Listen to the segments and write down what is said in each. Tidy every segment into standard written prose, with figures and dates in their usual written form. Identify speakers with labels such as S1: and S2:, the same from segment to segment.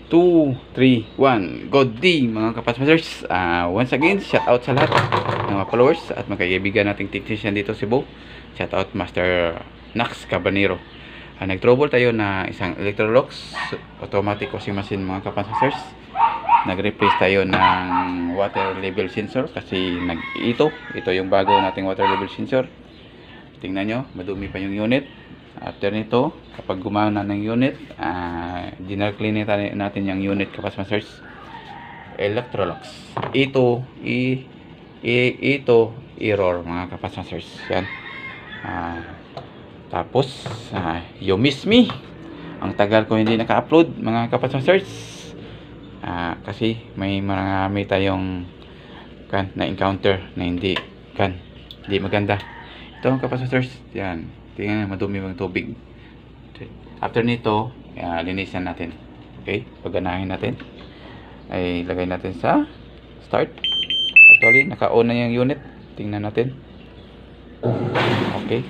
S1: 2, 3, 1. Good day mga kapasmasters. Once again, shout out sa lahat ng mga followers at mga kaibigan nating technician dito sa Cebu. Shout out Master Nax Cabanero. Nag-trouble tayo na isang Electrolux automatic washing machine mga kapasmasters. Nag-replace tayo ng water level sensor kasi ito yung bago nating water level sensor. Tingnan nyo, madumi pa yung unit. After nito, kapag gumana ng unit, general clean natin yung unit kapasmasters. Electrolux. Ito error mga kapasmasters. Yan. Tapos, you miss me. Ang tagal ko hindi naka-upload mga kapasmasters. Kasi may marami tayong na-encounter na hindi maganda. Ito ang kapasmasters. Yan. Tingnan, madumi yung tubig. After nito, linisan natin. Okay? Pagganahin natin. Ay, lagay natin sa start. Actually, naka-on na yung unit. Tingnan natin. Okay.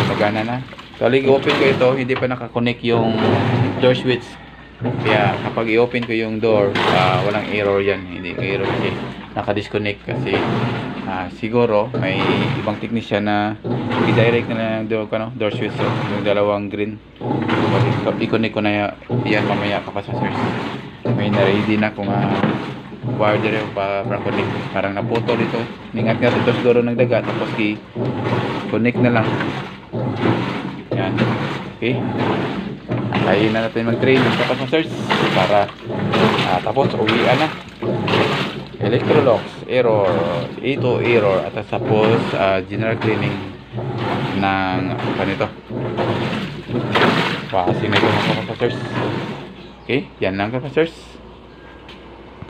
S1: Nagana na. Actually, i-open ko ito. Hindi pa nakakonect yung door switch. Kaya, kapag i-open ko yung door, walang error yan. Hindi error kasi naka-disconnect kasi siguro may ibang technician na i-direct na ng door switch yung dalawang green. I-connect ko na yan mamaya kapasmasters. May na-ready na kung wire dire para connect. Parang naputol ito. Ingat-ngat ito siguro ng dagat tapos i-connect na lang. Yan. Okay. Tayo na natin mag-train kapasmasters para tapos uwian na. Electrolux error, ito error at tapos general cleaning ng ganito. Pasin na ito mga kapasmasters. Okay, yan lang kapasmasters.